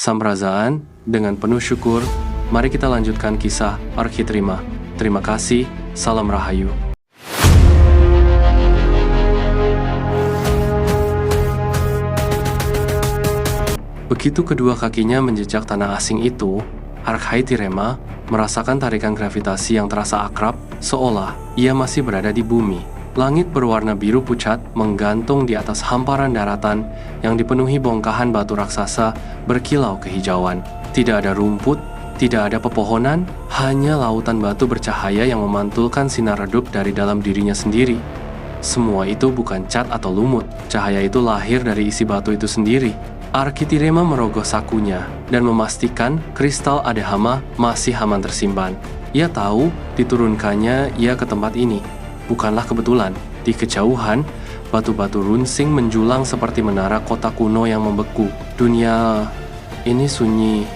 Samprazaan, dengan penuh syukur, mari kita lanjutkan kisah Architrima. Terima kasih, salam rahayu. Begitu kedua kakinya menjejak tanah asing itu, Architrema merasakan tarikan gravitasi yang terasa akrab, seolah ia masih berada di bumi. Langit berwarna biru pucat menggantung di atas hamparan daratan yang dipenuhi bongkahan batu raksasa berkilau kehijauan. Tidak ada rumput, tidak ada pepohonan, hanya lautan batu bercahaya yang memantulkan sinar redup dari dalam dirinya sendiri. Semua itu bukan cat atau lumut, cahaya itu lahir dari isi batu itu sendiri. Architrema merogoh sakunya dan memastikan kristal Adahama masih aman tersimpan. Ia tahu diturunkannya ia ke tempat ini bukanlah kebetulan. Di kejauhan, batu-batu runsing menjulang seperti menara kota kuno yang membeku. Dunia ini sunyi,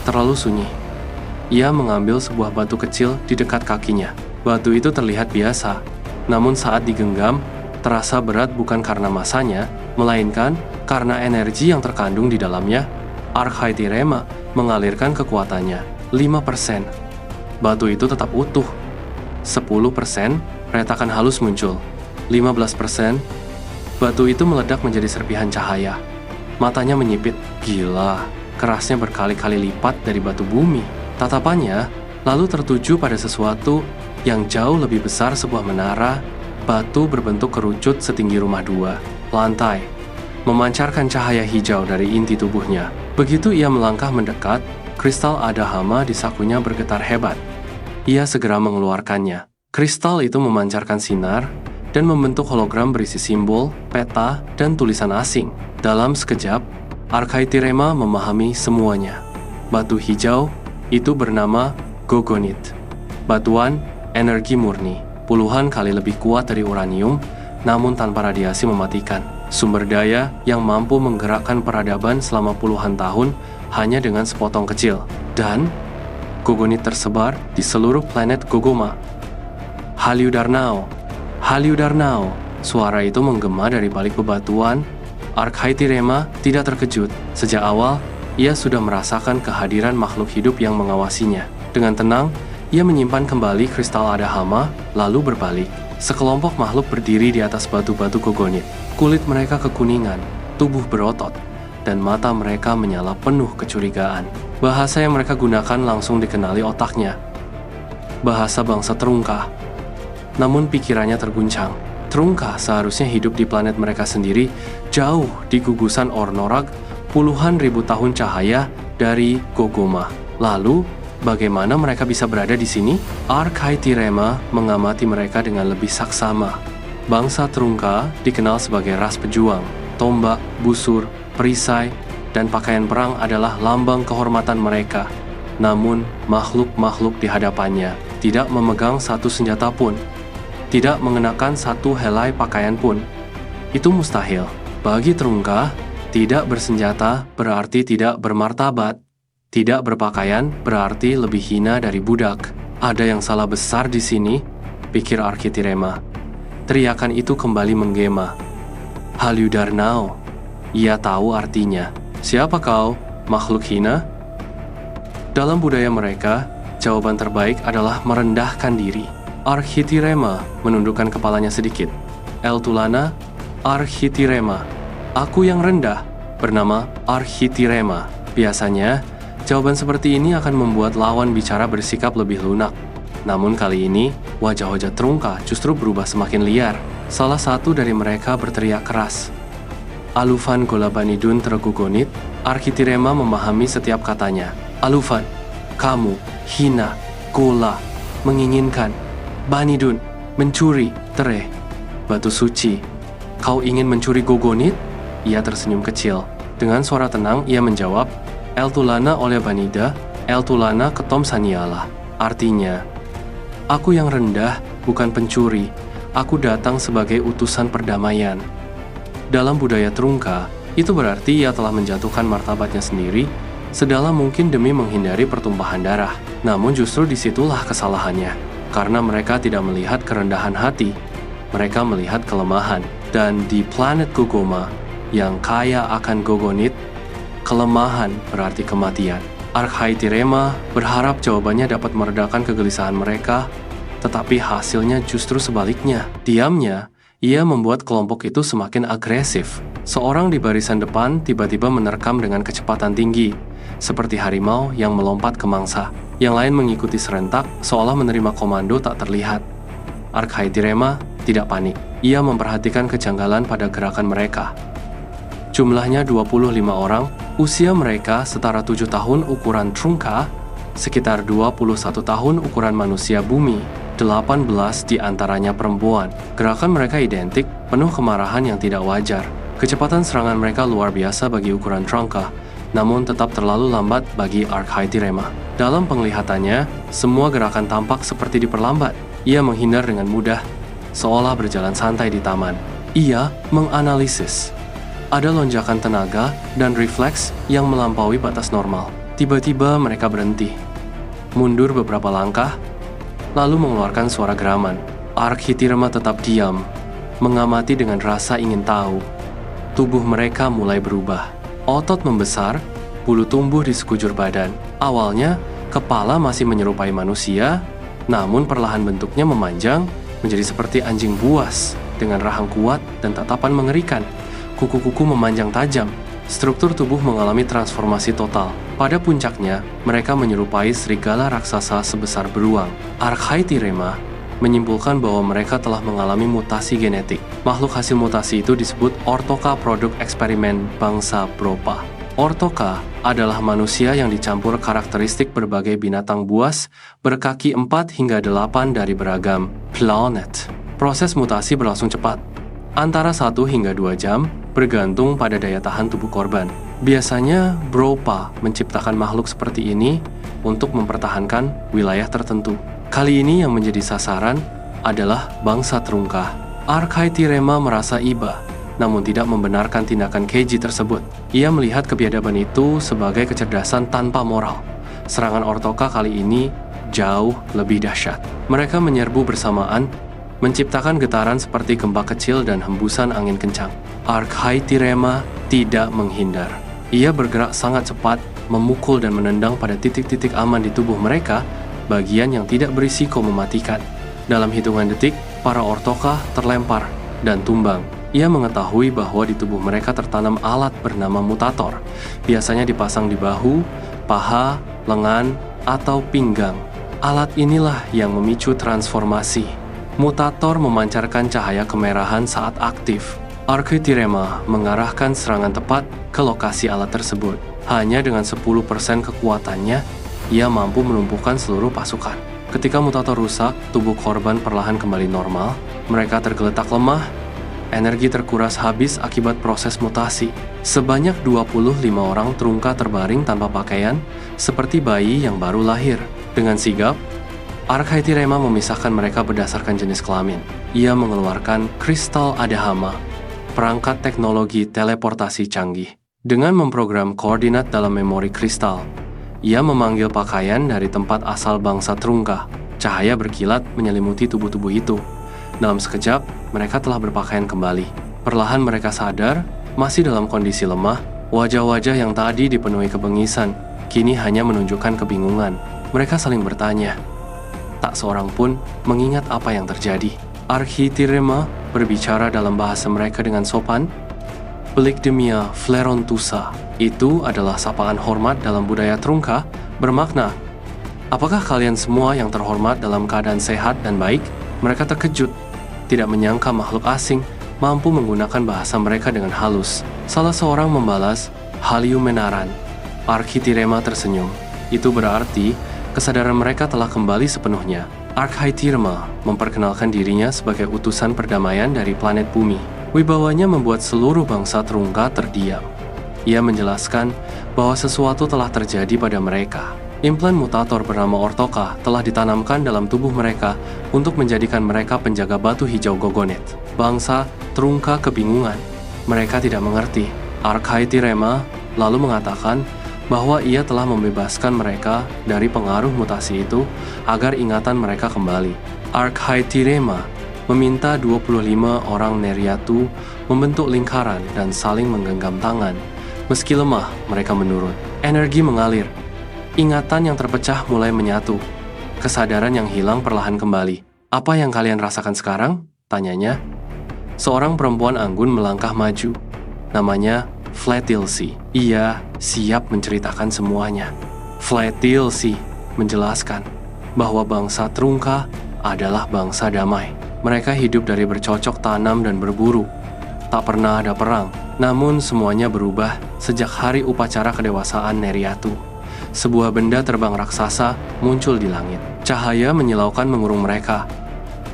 terlalu sunyi. Ia mengambil sebuah batu kecil di dekat kakinya. Batu itu terlihat biasa, namun saat digenggam, terasa berat bukan karena masanya, melainkan karena energi yang terkandung di dalamnya. Architrema mengalirkan kekuatannya 5%. Batu itu tetap utuh. 10%, retakan halus muncul. 15%, batu itu meledak menjadi serpihan cahaya. Matanya menyipit. Gila, kerasnya berkali-kali lipat dari batu bumi. Tatapannya lalu tertuju pada sesuatu yang jauh lebih besar, sebuah menara batu berbentuk kerucut setinggi rumah 2 lantai, memancarkan cahaya hijau dari inti tubuhnya. Begitu ia melangkah mendekat, kristal Adahama di sakunya bergetar hebat. Ia segera mengeluarkannya. Kristal itu memancarkan sinar dan membentuk hologram berisi simbol, peta, dan tulisan asing. Dalam sekejap, Architrema memahami semuanya. Batu hijau itu bernama Gogonit. Batuan energi murni, puluhan kali lebih kuat dari uranium, namun tanpa radiasi mematikan. Sumber daya yang mampu menggerakkan peradaban selama puluhan tahun hanya dengan sepotong kecil. Dan Gogonit tersebar di seluruh planet Gogoma. Haliudarnau, Haliudarnau. Suara itu menggema dari balik bebatuan. Architrema tidak terkejut. Sejak awal, ia sudah merasakan kehadiran makhluk hidup yang mengawasinya. Dengan tenang, ia menyimpan kembali kristal Adahama, lalu berbalik. Sekelompok makhluk berdiri di atas batu-batu Gogonit. Kulit mereka kekuningan, tubuh berotot, dan mata mereka menyala penuh kecurigaan. Bahasa yang mereka gunakan langsung dikenali otaknya. Bahasa bangsa Trungka. Namun pikirannya terguncang. Trungka seharusnya hidup di planet mereka sendiri, jauh di gugusan Ornorag, puluhan ribu tahun cahaya dari Gogoma. Lalu, bagaimana mereka bisa berada di sini? Architrema mengamati mereka dengan lebih saksama. Bangsa Trungka dikenal sebagai ras pejuang. Tombak, busur, perisai, dan pakaian perang adalah lambang kehormatan mereka. Namun, makhluk-makhluk di hadapannya tidak memegang satu senjata pun, tidak mengenakan satu helai pakaian pun. Itu mustahil. Bagi Trungka, tidak bersenjata berarti tidak bermartabat. Tidak berpakaian berarti lebih hina dari budak. Ada yang salah besar di sini, pikir Architrema. Teriakan itu kembali menggema. Haliudarnau. Ia tahu artinya. Siapa kau, makhluk hina? Dalam budaya mereka, jawaban terbaik adalah merendahkan diri. Architrema menundukkan kepalanya sedikit. Eltulana, Architrema. Aku yang rendah, bernama Architrema. Biasanya, jawaban seperti ini akan membuat lawan bicara bersikap lebih lunak. Namun kali ini, wajah-wajah Trungka justru berubah semakin liar. Salah satu dari mereka berteriak keras. Alufan Golabanidun Tregugonit. Architrema memahami setiap katanya. Alufan, kamu, hina, gola, menginginkan, Banidun, mencuri, tere, batu suci. Kau ingin mencuri Gogonit? Ia tersenyum kecil. Dengan suara tenang, ia menjawab, Eltulana oleh Banida, Eltulana ketom Saniala. Artinya, aku yang rendah, bukan pencuri. Aku datang sebagai utusan perdamaian. Dalam budaya Trungka, itu berarti ia telah menjatuhkan martabatnya sendiri, sedalam mungkin demi menghindari pertumpahan darah. Namun justru disitulah kesalahannya. Karena mereka tidak melihat kerendahan hati, mereka melihat kelemahan. Dan di planet Gogoma, yang kaya akan Gogonit, kelemahan berarti kematian. Arkhaithirema berharap jawabannya dapat meredakan kegelisahan mereka, tetapi hasilnya justru sebaliknya. Diamnya, ia membuat kelompok itu semakin agresif. Seorang di barisan depan tiba-tiba menerkam dengan kecepatan tinggi, seperti harimau yang melompat ke mangsa. Yang lain mengikuti serentak, seolah menerima komando tak terlihat. Arkhaithirema tidak panik. Ia memperhatikan kejanggalan pada gerakan mereka. Jumlahnya 25 orang, usia mereka setara 7 tahun ukuran Trungka, sekitar 21 tahun ukuran manusia bumi, 18 diantaranya perempuan. Gerakan mereka identik, penuh kemarahan yang tidak wajar. Kecepatan serangan mereka luar biasa bagi ukuran Trungka, namun tetap terlalu lambat bagi Arkhaithirema. Dalam penglihatannya, semua gerakan tampak seperti diperlambat. Ia menghindar dengan mudah, seolah berjalan santai di taman. Ia menganalisis. Ada lonjakan tenaga dan refleks yang melampaui batas normal. Tiba-tiba mereka berhenti, mundur beberapa langkah, lalu mengeluarkan suara geraman. Arkhaithirema tetap diam, mengamati dengan rasa ingin tahu. Tubuh mereka mulai berubah. Otot membesar, bulu tumbuh di sekujur badan. Awalnya, kepala masih menyerupai manusia, namun perlahan bentuknya memanjang menjadi seperti anjing buas dengan rahang kuat dan tatapan mengerikan. Kuku-kuku memanjang tajam. Struktur tubuh mengalami transformasi total. Pada puncaknya, mereka menyerupai serigala raksasa sebesar beruang. Arkhaithirema menyimpulkan bahwa mereka telah mengalami mutasi genetik. Makhluk hasil mutasi itu disebut Ortoka, produk eksperimen bangsa Bropa. Ortoka adalah manusia yang dicampur karakteristik berbagai binatang buas berkaki 4 hingga 8 dari beragam planet. Proses mutasi berlangsung cepat, antara 1 hingga 2 jam, bergantung pada daya tahan tubuh korban. Biasanya, Bropa menciptakan makhluk seperti ini untuk mempertahankan wilayah tertentu. Kali ini yang menjadi sasaran adalah bangsa Trungka. Arkhaithirema merasa iba, namun tidak membenarkan tindakan keji tersebut. Ia melihat kebiadaban itu sebagai kecerdasan tanpa moral. Serangan Ortoka kali ini jauh lebih dahsyat. Mereka menyerbu bersamaan, menciptakan getaran seperti gempa kecil dan hembusan angin kencang. Arkhaithirema tidak menghindar. Ia bergerak sangat cepat, memukul dan menendang pada titik-titik aman di tubuh mereka, bagian yang tidak berisiko mematikan. Dalam hitungan detik, para Ortoka terlempar dan tumbang. Ia mengetahui bahwa di tubuh mereka tertanam alat bernama mutator, biasanya dipasang di bahu, paha, lengan, atau pinggang. Alat inilah yang memicu transformasi. Mutator memancarkan cahaya kemerahan saat aktif. Arkhaithirema mengarahkan serangan tepat ke lokasi alat tersebut. Hanya dengan 10% kekuatannya, ia mampu melumpuhkan seluruh pasukan. Ketika mutator rusak, tubuh korban perlahan kembali normal. Mereka tergeletak lemah, energi terkuras habis akibat proses mutasi. Sebanyak 25 orang Trungka terbaring tanpa pakaian, seperti bayi yang baru lahir. Dengan sigap, Arkhaithirema memisahkan mereka berdasarkan jenis kelamin. Ia mengeluarkan kristal Adahama, perangkat teknologi teleportasi canggih. Dengan memprogram koordinat dalam memori kristal, ia memanggil pakaian dari tempat asal bangsa Trungka. Cahaya berkilat menyelimuti tubuh-tubuh itu. Dalam sekejap, mereka telah berpakaian kembali. Perlahan mereka sadar, masih dalam kondisi lemah. Wajah-wajah yang tadi dipenuhi kebengisan, kini hanya menunjukkan kebingungan. Mereka saling bertanya. Tak seorang pun mengingat apa yang terjadi. Arkhaithirema berbicara dalam bahasa mereka dengan sopan. Belikdemia Flerontusa, itu adalah sapaan hormat dalam budaya Trungka, bermakna, apakah kalian semua yang terhormat dalam keadaan sehat dan baik? Mereka terkejut, tidak menyangka makhluk asing mampu menggunakan bahasa mereka dengan halus. Salah seorang membalas, Haliu Menaran. Arkhaithirema tersenyum. Itu berarti kesadaran mereka telah kembali sepenuhnya. Arkhaithirema memperkenalkan dirinya sebagai utusan perdamaian dari planet bumi. Wibawanya membuat seluruh bangsa Trungka terdiam. Ia menjelaskan bahwa sesuatu telah terjadi pada mereka. Implan mutator bernama Ortoka telah ditanamkan dalam tubuh mereka untuk menjadikan mereka penjaga batu hijau Gogonet. Bangsa Trungka kebingungan. Mereka tidak mengerti. Arkhaithirema lalu mengatakan bahwa ia telah membebaskan mereka dari pengaruh mutasi itu agar ingatan mereka kembali. Arkhaithirema meminta 25 orang Neryatu membentuk lingkaran dan saling menggenggam tangan, Meski lemah, mereka menurun. Energi mengalir. Ingatan yang terpecah mulai menyatu. Kesadaran yang hilang perlahan kembali. "Apa yang kalian rasakan sekarang?" tanyanya. Seorang perempuan anggun melangkah maju. Namanya Fletilsi. Ia siap menceritakan semuanya. Fletilsi menjelaskan bahwa bangsa Trungka adalah bangsa damai. Mereka hidup dari bercocok tanam dan berburu. Tak pernah ada perang, namun semuanya berubah sejak hari upacara kedewasaan Neriatu. Sebuah benda terbang raksasa muncul di langit. Cahaya menyilaukan mengurung mereka.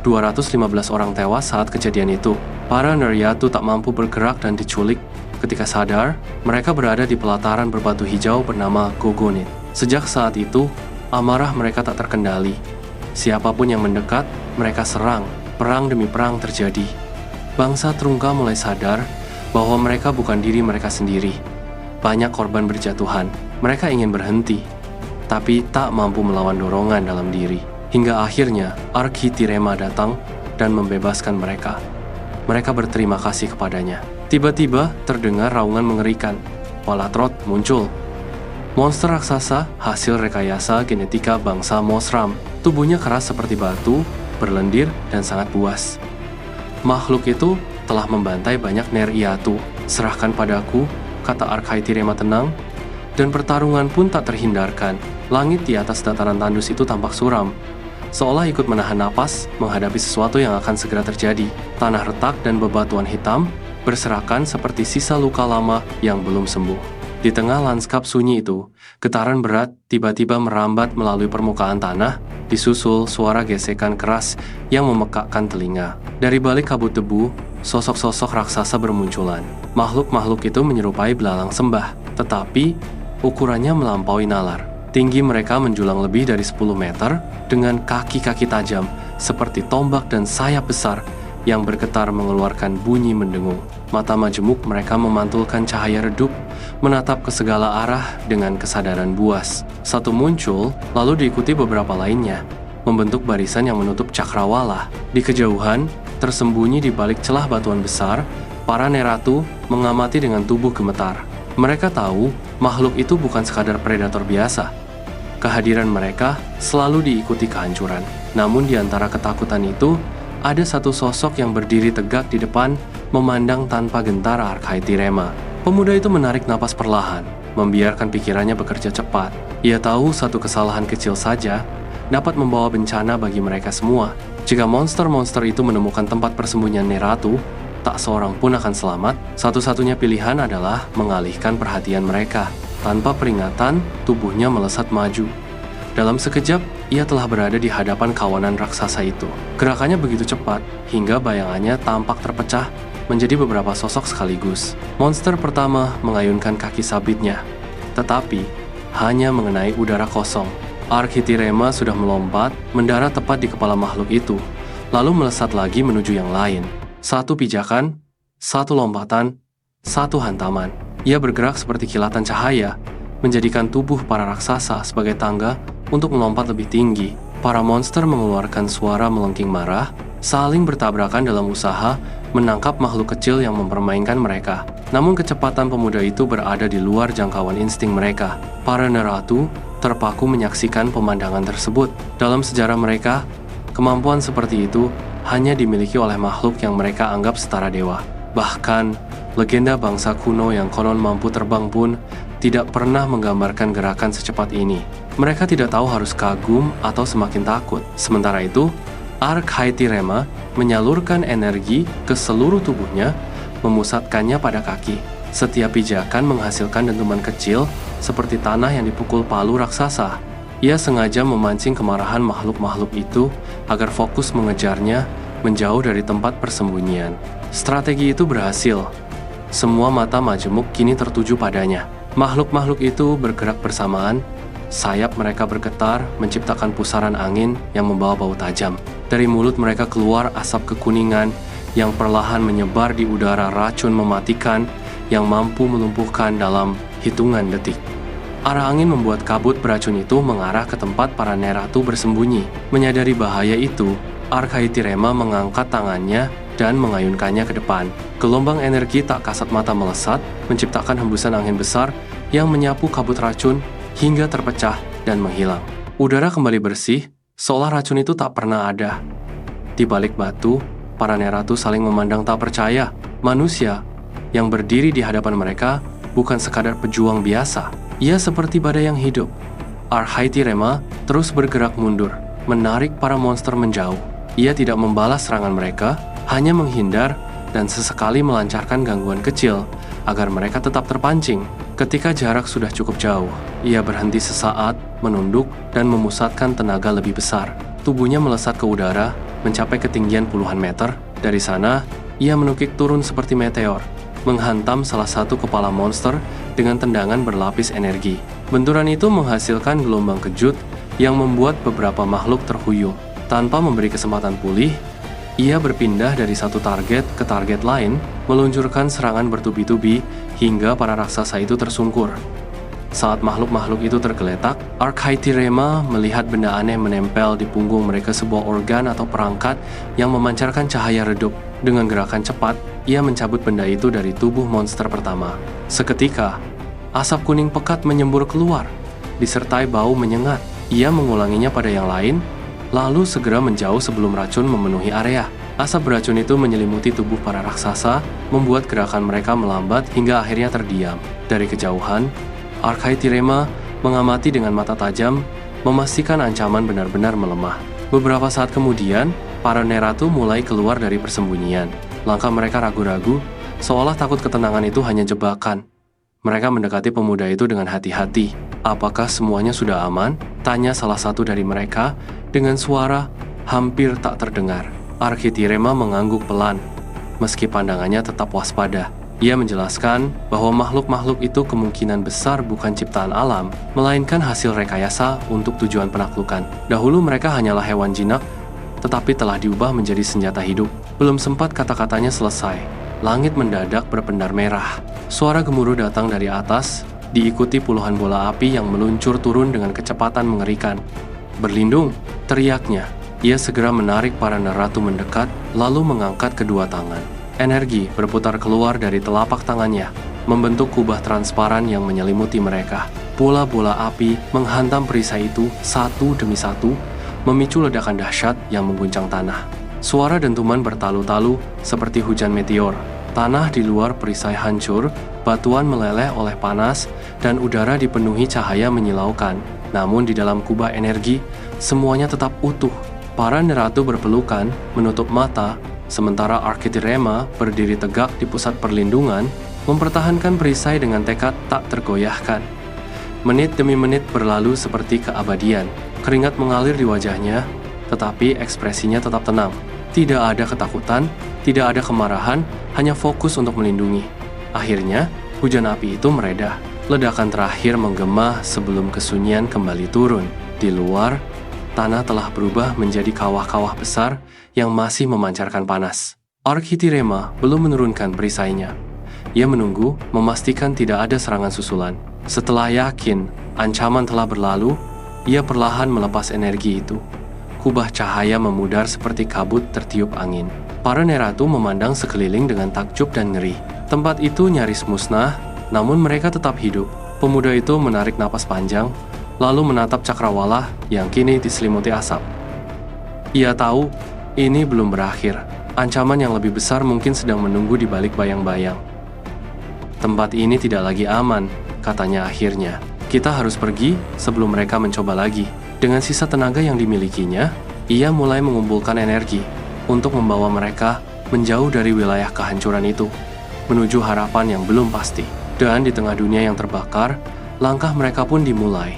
215 orang tewas saat kejadian itu. Para Neriatu tak mampu bergerak dan diculik. Ketika sadar, mereka berada di pelataran berbatu hijau bernama Gogonit. Sejak saat itu, amarah mereka tak terkendali. Siapapun yang mendekat, mereka serang. Perang demi perang terjadi. Bangsa Trungka mulai sadar bahwa mereka bukan diri mereka sendiri. Banyak korban berjatuhan. Mereka ingin berhenti, tapi tak mampu melawan dorongan dalam diri. Hingga akhirnya Arkhitirema datang dan membebaskan mereka. Mereka berterima kasih kepadanya. Tiba-tiba terdengar raungan mengerikan. Walatrot muncul. Monster raksasa hasil rekayasa genetika bangsa Mosram. Tubuhnya keras seperti batu, berlendir, dan sangat buas. Makhluk itu telah membantai banyak Neriatu. "Serahkan padaku," kata Arkhitirema tenang, dan pertarungan pun tak terhindarkan. Langit di atas dataran tandus itu tampak suram, seolah ikut menahan napas menghadapi sesuatu yang akan segera terjadi. Tanah retak dan bebatuan hitam berserakan seperti sisa luka lama yang belum sembuh. Di tengah lanskap sunyi itu, getaran berat tiba-tiba merambat melalui permukaan tanah, disusul suara gesekan keras yang memekakkan telinga. Dari balik kabut debu, sosok-sosok raksasa bermunculan. Makhluk-makhluk itu menyerupai belalang sembah, tetapi ukurannya melampaui nalar. Tinggi mereka menjulang lebih dari 10 meter dengan kaki-kaki tajam seperti tombak dan sayap besar yang bergetar mengeluarkan bunyi mendengung. Mata majemuk mereka memantulkan cahaya redup, menatap ke segala arah dengan kesadaran buas. Satu muncul, lalu diikuti beberapa lainnya, membentuk barisan yang menutup cakrawala. Di kejauhan, tersembunyi di balik celah batuan besar, para Neratu mengamati dengan tubuh gemetar. Mereka tahu makhluk itu bukan sekadar predator biasa. Kehadiran mereka selalu diikuti kehancuran. Namun di antara ketakutan itu, ada satu sosok yang berdiri tegak di depan, memandang tanpa gentar Arkhitirema. Pemuda itu menarik napas perlahan, membiarkan pikirannya bekerja cepat. Ia tahu satu kesalahan kecil saja dapat membawa bencana bagi mereka semua. Jika monster-monster itu menemukan tempat persembunyian Neratu, tak seorang pun akan selamat. Satu-satunya pilihan adalah mengalihkan perhatian mereka. Tanpa peringatan, tubuhnya melesat maju. Dalam sekejap, ia telah berada di hadapan kawanan raksasa itu. Gerakannya begitu cepat, hingga bayangannya tampak terpecah menjadi beberapa sosok sekaligus. Monster pertama mengayunkan kaki sabitnya, tetapi hanya mengenai udara kosong. Arkhitirema sudah melompat, mendarat tepat di kepala makhluk itu, lalu melesat lagi menuju yang lain. Satu pijakan, satu lompatan, satu hantaman. Ia bergerak seperti kilatan cahaya, menjadikan tubuh para raksasa sebagai tangga untuk melompat lebih tinggi. Para monster mengeluarkan suara melengking marah, saling bertabrakan dalam usaha menangkap makhluk kecil yang mempermainkan mereka. Namun kecepatan pemuda itu berada di luar jangkauan insting mereka. Para Neratu terpaku menyaksikan pemandangan tersebut. Dalam sejarah mereka, kemampuan seperti itu hanya dimiliki oleh makhluk yang mereka anggap setara dewa. Bahkan, legenda bangsa kuno yang konon mampu terbang pun tidak pernah menggambarkan gerakan secepat ini. Mereka tidak tahu harus kagum atau semakin takut. Sementara itu, Arkhitirema menyalurkan energi ke seluruh tubuhnya, memusatkannya pada kaki. Setiap pijakan menghasilkan dentuman kecil seperti tanah yang dipukul palu raksasa. Ia sengaja memancing kemarahan makhluk-makhluk itu agar fokus mengejarnya menjauh dari tempat persembunyian. Strategi itu berhasil. Semua mata majemuk kini tertuju padanya. Makhluk-makhluk itu bergerak bersamaan. Sayap mereka bergetar, menciptakan pusaran angin yang membawa bau tajam. Dari mulut mereka keluar asap kekuningan yang perlahan menyebar di udara, racun mematikan yang mampu melumpuhkan dalam hitungan detik. Arah angin membuat kabut beracun itu mengarah ke tempat para Neratu bersembunyi. Menyadari bahaya itu, Arkhitirema mengangkat tangannya dan mengayunkannya ke depan. Gelombang energi tak kasat mata melesat, menciptakan hembusan angin besar yang menyapu kabut racun hingga terpecah dan menghilang. Udara kembali bersih, seolah racun itu tak pernah ada. Di balik batu, para Neratu saling memandang tak percaya. Manusia yang berdiri di hadapan mereka bukan sekadar pejuang biasa. Ia seperti badai yang hidup. Arkhaiti Rema terus bergerak mundur, menarik para monster menjauh. Ia tidak membalas serangan mereka, hanya menghindar dan sesekali melancarkan gangguan kecil agar mereka tetap terpancing. Ketika jarak sudah cukup jauh, ia berhenti sesaat, menunduk, dan memusatkan tenaga lebih besar. Tubuhnya melesat ke udara, mencapai ketinggian puluhan meter. Dari sana, ia menukik turun seperti meteor, menghantam salah satu kepala monster dengan tendangan berlapis energi. Benturan itu menghasilkan gelombang kejut yang membuat beberapa makhluk terhuyung. Tanpa memberi kesempatan pulih, ia berpindah dari satu target ke target lain, meluncurkan serangan bertubi-tubi hingga para raksasa itu tersungkur. Saat makhluk-makhluk itu tergeletak, Arkhaiti Rema melihat benda aneh menempel di punggung mereka, sebuah organ atau perangkat yang memancarkan cahaya redup. Dengan gerakan cepat, ia mencabut benda itu dari tubuh monster pertama. Seketika, asap kuning pekat menyembur keluar, disertai bau menyengat. Ia mengulanginya pada yang lain, lalu segera menjauh sebelum racun memenuhi area. Asap beracun itu menyelimuti tubuh para raksasa, membuat gerakan mereka melambat hingga akhirnya terdiam. Dari kejauhan, Arkhaiti Rema mengamati dengan mata tajam, memastikan ancaman benar-benar melemah. Beberapa saat kemudian, para Neratu mulai keluar dari persembunyian. Langkah mereka ragu-ragu, seolah takut ketenangan itu hanya jebakan. Mereka mendekati pemuda itu dengan hati-hati. "Apakah semuanya sudah aman?" tanya salah satu dari mereka dengan suara hampir tak terdengar. Arkhaiti Rema mengangguk pelan, meski pandangannya tetap waspada. Ia menjelaskan bahwa makhluk-makhluk itu kemungkinan besar bukan ciptaan alam, melainkan hasil rekayasa untuk tujuan penaklukan. Dahulu mereka hanyalah hewan jinak, tetapi telah diubah menjadi senjata hidup. Belum sempat kata-katanya selesai, langit mendadak berpendar merah. Suara gemuruh datang dari atas, diikuti puluhan bola api yang meluncur turun dengan kecepatan mengerikan. "Berlindung!" teriaknya. Ia segera menarik para Neratu mendekat, lalu mengangkat kedua tangan. Energi berputar keluar dari telapak tangannya, membentuk kubah transparan yang menyelimuti mereka. Bola-bola api menghantam perisai itu satu demi satu, memicu ledakan dahsyat yang mengguncang tanah. Suara dentuman bertalu-talu seperti hujan meteor. Tanah di luar perisai hancur, batuan meleleh oleh panas, dan udara dipenuhi cahaya menyilaukan. Namun di dalam kubah energi, semuanya tetap utuh. Para Neratu berpelukan, menutup mata, sementara Arkhaiti Rema berdiri tegak di pusat perlindungan, mempertahankan perisai dengan tekad tak tergoyahkan. Menit demi menit berlalu seperti keabadian. Keringat mengalir di wajahnya, tetapi ekspresinya tetap tenang. Tidak ada ketakutan, tidak ada kemarahan, hanya fokus untuk melindungi. Akhirnya, hujan api itu mereda. Ledakan terakhir menggema sebelum kesunyian kembali turun. Di luar, tanah telah berubah menjadi kawah-kawah besar yang masih memancarkan panas. Arkhaiti Rema belum menurunkan perisainya. Ia menunggu, memastikan tidak ada serangan susulan. Setelah yakin ancaman telah berlalu, ia perlahan melepas energi itu. Kubah cahaya memudar seperti kabut tertiup angin. Para Neratu memandang sekeliling dengan takjub dan ngeri. Tempat itu nyaris musnah, namun mereka tetap hidup. Pemuda itu menarik napas panjang, lalu menatap cakrawala yang kini diselimuti asap. Ia tahu ini belum berakhir. Ancaman yang lebih besar mungkin sedang menunggu di balik bayang-bayang. "Tempat ini tidak lagi aman," katanya akhirnya. "Kita harus pergi sebelum mereka mencoba lagi." Dengan sisa tenaga yang dimilikinya, ia mulai mengumpulkan energi untuk membawa mereka menjauh dari wilayah kehancuran itu, menuju harapan yang belum pasti. Dan di tengah dunia yang terbakar, langkah mereka pun dimulai.